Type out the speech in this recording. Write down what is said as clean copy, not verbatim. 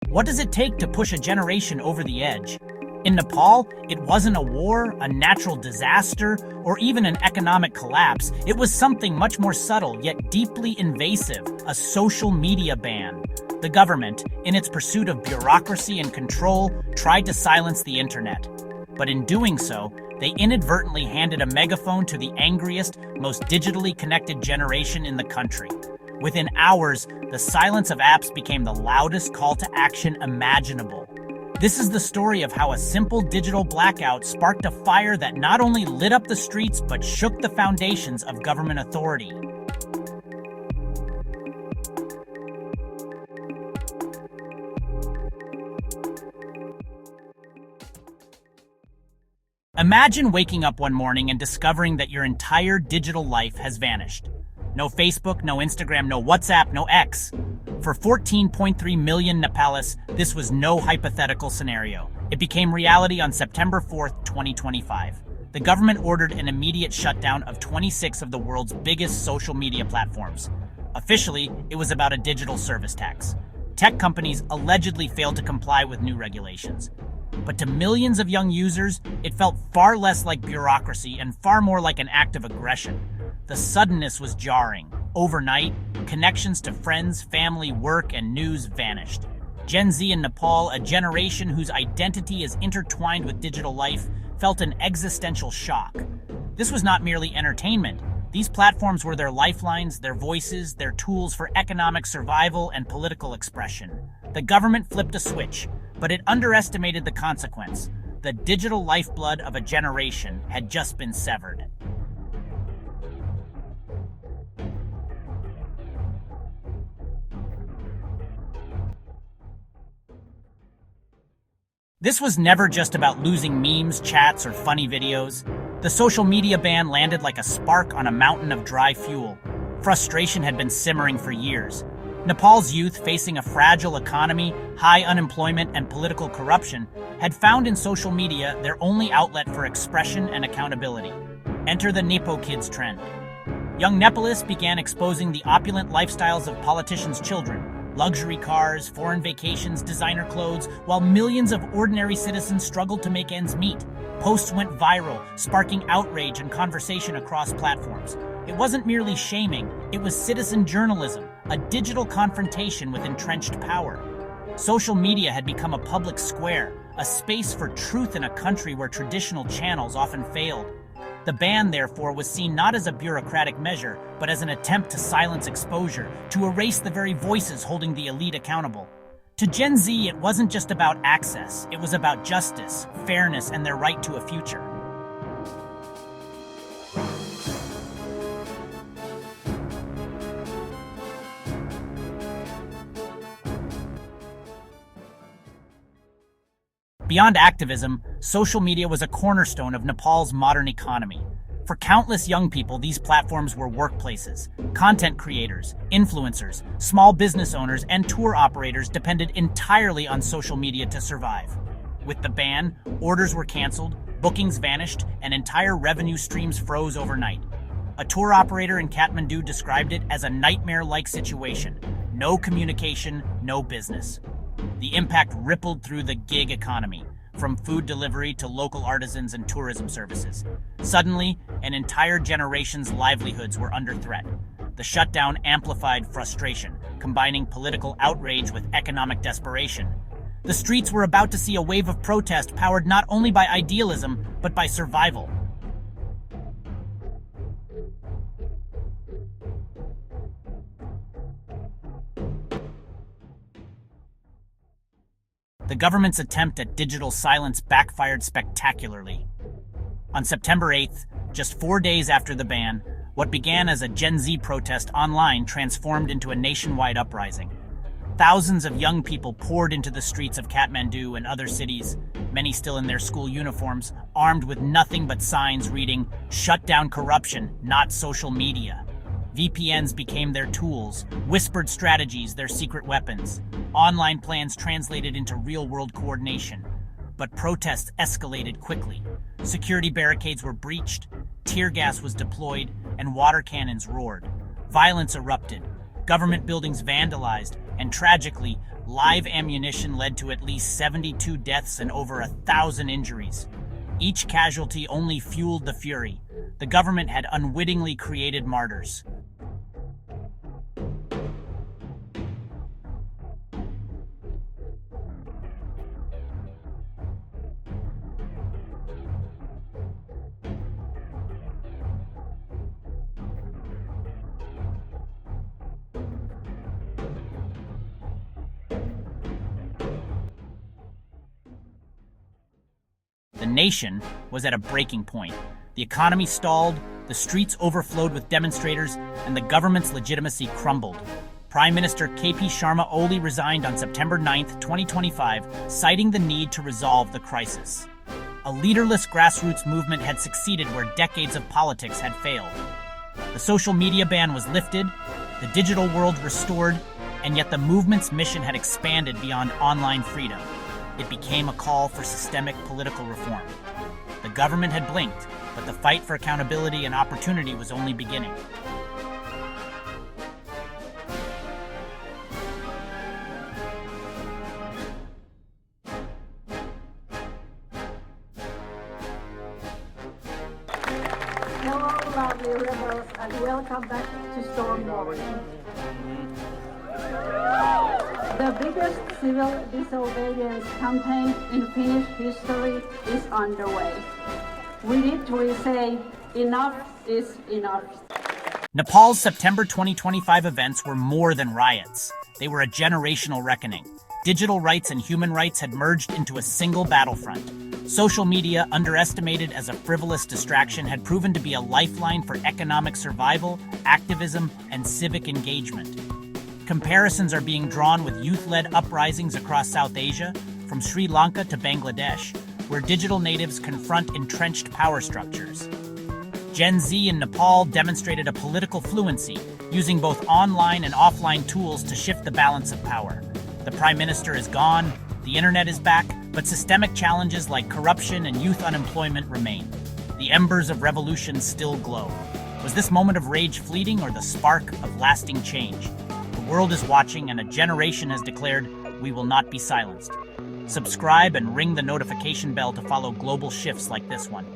What does it take to push a generation over the edge? In Nepal, it wasn't a war, a natural disaster, or even an economic collapse. It was something much more subtle yet deeply invasive, a social media ban. The government, in its pursuit of bureaucracy and control, tried to silence the internet. But in doing so, they inadvertently handed a megaphone to the angriest, most digitally connected generation in the country. Within hours, the silence of apps became the loudest call to action imaginable. This is the story of how a simple digital blackout sparked a fire that not only lit up the streets but shook the foundations of government authority. Imagine waking up one morning and discovering that your entire digital life has vanished. No Facebook, no Instagram, no WhatsApp, no X. For 14.3 million Nepalis, this was no hypothetical scenario. It became reality on September 4th, 2025. The government ordered an immediate shutdown of 26 of the world's biggest social media platforms. Officially, it was about a digital service tax. Tech companies allegedly failed to comply with new regulations. But to millions of young users, it felt far less like bureaucracy and far more like an act of aggression. The suddenness was jarring. Overnight, connections to friends, family, work, and news vanished. Gen Z in Nepal, a generation whose identity is intertwined with digital life, felt an existential shock. This was not merely entertainment. These platforms were their lifelines, their voices, their tools for economic survival and political expression. The government flipped a switch, but it underestimated the consequence. The digital lifeblood of a generation had just been severed. This was never just about losing memes, chats, or funny videos. The social media ban landed like a spark on a mountain of dry fuel. Frustration had been simmering for years. Nepal's youth, facing a fragile economy, high unemployment, and political corruption, had found in social media their only outlet for expression and accountability. Enter the Nepo Kids trend. Young Nepalese began exposing the opulent lifestyles of politicians' children. Luxury cars, foreign vacations, designer clothes, while millions of ordinary citizens struggled to make ends meet. Posts went viral, sparking outrage and conversation across platforms. It wasn't merely shaming, it was citizen journalism, a digital confrontation with entrenched power. Social media had become a public square, a space for truth in a country where traditional channels often failed. The ban, therefore, was seen not as a bureaucratic measure, but as an attempt to silence exposure, to erase the very voices holding the elite accountable. To Gen Z, it wasn't just about access, it was about justice, fairness, and their right to a future. Beyond activism, social media was a cornerstone of Nepal's modern economy. For countless young people, these platforms were workplaces. Content creators, influencers, small business owners, and tour operators depended entirely on social media to survive. With the ban, orders were canceled, bookings vanished, and entire revenue streams froze overnight. A tour operator in Kathmandu described it as a nightmare-like situation. No communication, no business. The impact rippled through the gig economy, from food delivery to local artisans and tourism services. Suddenly, an entire generation's livelihoods were under threat. The shutdown amplified frustration, combining political outrage with economic desperation. The streets were about to see a wave of protest powered not only by idealism, but by survival. The government's attempt at digital silence backfired spectacularly. On September 8th, just 4 days after the ban, what began as a Gen Z protest online transformed into a nationwide uprising. Thousands of young people poured into the streets of Kathmandu and other cities, many still in their school uniforms, armed with nothing but signs reading, "Shut down corruption, not social media." VPNs became their tools, whispered strategies their secret weapons. Online plans translated into real-world coordination. But protests escalated quickly. Security barricades were breached, tear gas was deployed, and water cannons roared. Violence erupted, government buildings vandalized, and tragically, live ammunition led to at least 72 deaths and over 1,000 injuries. Each casualty only fueled the fury. The government had unwittingly created martyrs. The nation was at a breaking point. The economy stalled, the streets overflowed with demonstrators, and the government's legitimacy crumbled. Prime Minister KP Sharma Oli resigned on September 9, 2025, citing the need to resolve the crisis. A leaderless grassroots movement had succeeded where decades of politics had failed. The social media ban was lifted, the digital world restored, and yet the movement's mission had expanded beyond online freedom. It became a call for systemic political reform. The government had blinked, but the fight for accountability and opportunity was only beginning. Hello, lovely rebels, and welcome back to Stonewall. The biggest civil disobedience campaign in Finnish history is underway. We literally say, enough is enough. Nepal's September 2025 events were more than riots. They were a generational reckoning. Digital rights and human rights had merged into a single battlefront. Social media, underestimated as a frivolous distraction, had proven to be a lifeline for economic survival, activism, and civic engagement. Comparisons are being drawn with youth-led uprisings across South Asia, from Sri Lanka to Bangladesh, where digital natives confront entrenched power structures. Gen Z in Nepal demonstrated a political fluency, using both online and offline tools to shift the balance of power. The Prime Minister is gone, the internet is back, but systemic challenges like corruption and youth unemployment remain. The embers of revolution still glow. Was this moment of rage fleeting or the spark of lasting change? The world is watching, and a generation has declared, "We will not be silenced." Subscribe and ring the notification bell to follow global shifts like this one.